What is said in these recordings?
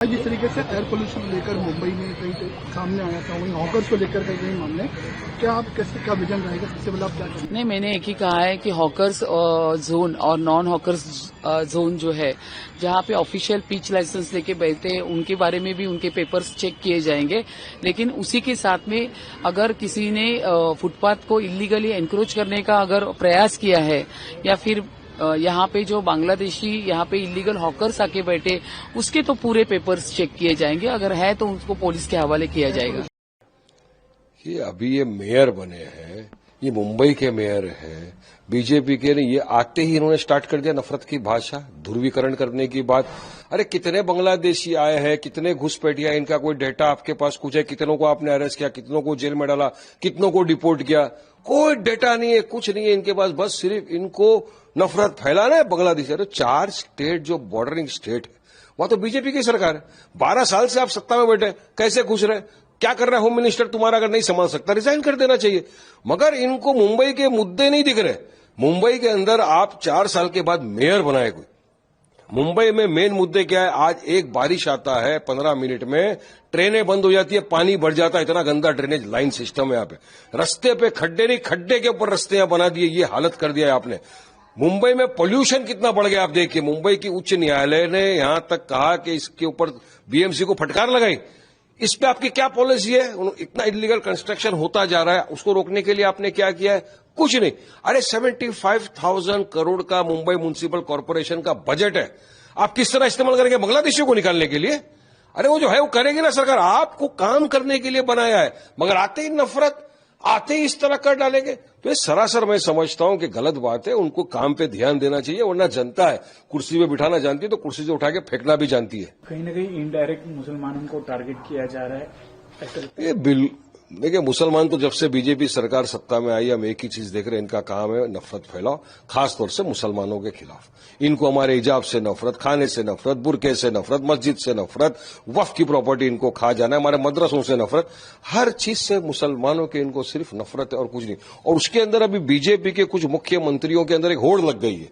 जिस तरीके से एयर पोल्यूशन को लेकर मुंबई में कहीं सामने आया था, वहीं हॉकर्स को लेकर कहीं मामले, क्या आप कैसे क्या विजन रहेगा? सबसे पहले आप क्या करेंगे? नहीं, मैंने एक ही कहा है कि हॉकर्स जोन और नॉन हॉकर्स जोन जो है, जहां पे ऑफिशियल पिच लाइसेंस लेके बैठे हैं, उनके बारे में भी उनके पेपर्स चेक किए जाएंगे। लेकिन उसी के साथ में अगर किसी ने फुटपाथ को इलीगली एनक्रोच करने का अगर प्रयास किया है, या फिर यहाँ पे जो बांग्लादेशी यहाँ पे इलीगल हॉकर्स आके बैठे, उसके तो पूरे पेपर्स चेक किए जाएंगे। अगर है तो उसको पुलिस के हवाले किया जाएगा। अभी ये मेयर बने हैं, ये मुंबई के मेयर हैं, बीजेपी के ने, ये आते ही इन्होंने स्टार्ट कर दिया नफरत की भाषा, ध्रुवीकरण करने की बात। अरे कितने बांग्लादेशी आए हैं, कितने घुसपैठिया, इनका कोई डेटा आपके पास कुछ है? कितनों को आपने अरेस्ट किया, कितनों को जेल में डाला, कितनों को डिपोर्ट किया? कोई डेटा नहीं है, कुछ नहीं है इनके पास। बस सिर्फ इनको नफरत फैलाना है बांग्लादेश। अरे 4 स्टेट जो बॉर्डरिंग स्टेट है, वहां तो बीजेपी की सरकार है। 12 साल से आप सत्ता में बैठे, कैसे घुस रहे? क्या कर रहा है होम मिनिस्टर तुम्हारा? अगर नहीं संभाल सकता रिजाइन कर देना चाहिए। मगर इनको मुंबई के मुद्दे नहीं दिख रहे। मुंबई के अंदर आप 4 साल के बाद मेयर बनाए कोई। मुंबई में मेन मुद्दे क्या है? आज एक बारिश आता है 15 मिनट में, ट्रेनें बंद हो जाती है, पानी बढ़ जाता है, इतना गंदा ड्रेनेज लाइन सिस्टम है यहाँ पे। रस्ते पे खड्डे नहीं, खड्डे के ऊपर रस्ते यहाँ बना दिए, ये हालत कर दिया है आपने। मुंबई में पोल्यूशन कितना बढ़ गया आप देखिए। मुंबई की उच्च न्यायालय ने यहां तक कहा कि इसके ऊपर बीएमसी को फटकार लगाई। इस पे आपकी क्या पॉलिसी है? इतना इलीगल कंस्ट्रक्शन होता जा रहा है, उसको रोकने के लिए आपने क्या किया है? कुछ नहीं। अरे 75,000 करोड़ का मुंबई म्युनिसिपल कॉर्पोरेशन का बजट है, आप किस तरह इस्तेमाल करेंगे? बांग्लादेशियों को निकालने के लिए? अरे वो जो है वो करेगी ना सरकार, आपको काम करने के लिए बनाया है। मगर आते ही नफरत, आते ही इस तरह कर डालेंगे, तो ये सरासर मैं समझता हूं कि गलत बात है। उनको काम पे ध्यान देना चाहिए, वरना जनता है कुर्सी पे बिठाना जानती है तो कुर्सी से उठा के फेंकना भी जानती है। कहीं ना कहीं इनडायरेक्ट मुसलमानों को टारगेट किया जा रहा है। ये देखिए, मुसलमान तो जब से बीजेपी सरकार सत्ता में आई, हम एक ही चीज देख रहे हैं, इनका काम है नफरत फैलाओ, खासतौर से मुसलमानों के खिलाफ। इनको हमारे हिजाब से नफरत, खाने से नफरत, बुरके से नफरत, मस्जिद से नफरत, वक्फ की प्रॉपर्टी इनको खा जाना है, हमारे मदरसों से नफरत, हर चीज से मुसलमानों के इनको सिर्फ नफरत है और कुछ नहीं। और उसके अंदर अभी बीजेपी के कुछ मुख्यमंत्रियों के अंदर एक होड़ लग गई है,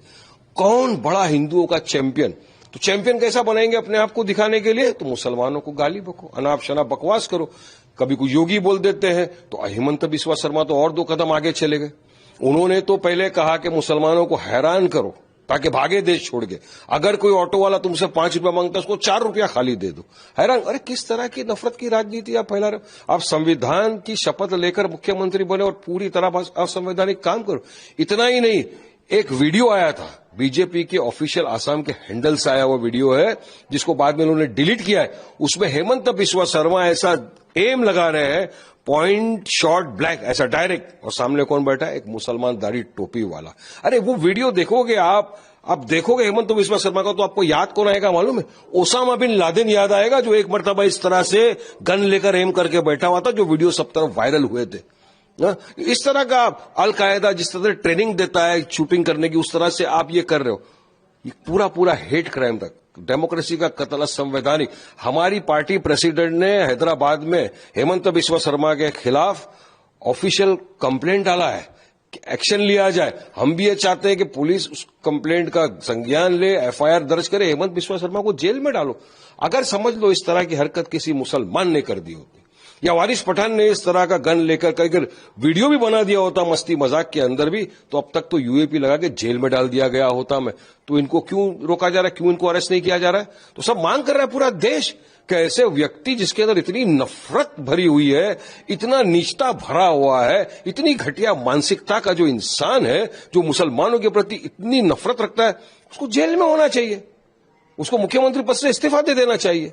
कौन बड़ा हिंदुओं का चैंपियन। तो चैंपियन कैसा बनाएंगे अपने आप को दिखाने के लिए? तो मुसलमानों को गाली बको, अनाप शनाप बकवास करो। कभी कोई योगी बोल देते हैं तो हेमंत बिस्वा शर्मा तो और 2 कदम आगे चले गए। उन्होंने तो पहले कहा कि मुसलमानों को हैरान करो ताकि भागे देश छोड़ के। अगर कोई ऑटो वाला तुमसे 5 रुपया मांगता है, उसको 4 रुपया खाली दे दो। हैरान, अरे किस तरह की नफरत की राजनीति आप फैला रहे हो? आप संविधान की शपथ लेकर मुख्यमंत्री बने और पूरी तरह असंवैधानिक काम करो। इतना ही नहीं, एक वीडियो आया था बीजेपी के ऑफिशियल आसाम के हैंडल से आया हुआ वीडियो है, जिसको बाद में उन्होंने डिलीट किया है। उसमें हेमंत बिस्वा शर्मा ऐसा एम लगा रहे हैं, पॉइंट शॉट ब्लैंक, ऐसा डायरेक्ट, और सामने कौन बैठा है? एक मुसलमान दाढ़ी टोपी वाला। अरे वो वीडियो देखोगे आप देखोगे हेमंत बिस्वा शर्मा का, तो आपको याद कौन आएगा मालूम है? ओसामा बिन लादेन याद आएगा, जो एक मर्तबा इस तरह से गन लेकर एम करके बैठा हुआ था, जो वीडियो सब तरफ वायरल हुए थे। इस तरह का अल कायदा जिस तरह ट्रेनिंग देता है शूटिंग करने की, उस तरह से आप ये कर रहे हो। ये पूरा हेट क्राइम तक, डेमोक्रेसी का कत्ल, असंवैधानिक। हमारी पार्टी प्रेसिडेंट ने हैदराबाद में हेमंत बिस्वा शर्मा के खिलाफ ऑफिशियल कंप्लेंट डाला है कि एक्शन लिया जाए। हम भी ये चाहते हैं कि पुलिस उस कंप्लेंट का संज्ञान ले, एफआईआर दर्ज करे, हेमंत बिस्वा शर्मा को जेल में डालो। अगर समझ लो इस तरह की हरकत किसी मुसलमान ने कर दी होती, या वारिस पठान ने इस तरह का गन लेकर अगर वीडियो भी बना दिया होता मस्ती मजाक के अंदर भी, तो अब तक तो यूएपी लगा के जेल में डाल दिया गया होता। मैं तो इनको क्यों रोका जा रहा है, क्यों इनको अरेस्ट नहीं किया जा रहा है? तो सब मांग कर रहा है पूरा देश कि ऐसे व्यक्ति जिसके अंदर इतनी नफरत भरी हुई है, इतना नीचता भरा हुआ है, इतनी घटिया मानसिकता का जो इंसान है, जो मुसलमानों के प्रति इतनी नफरत रखता है, उसको जेल में होना चाहिए, उसको मुख्यमंत्री पद से इस्तीफा दे देना चाहिए।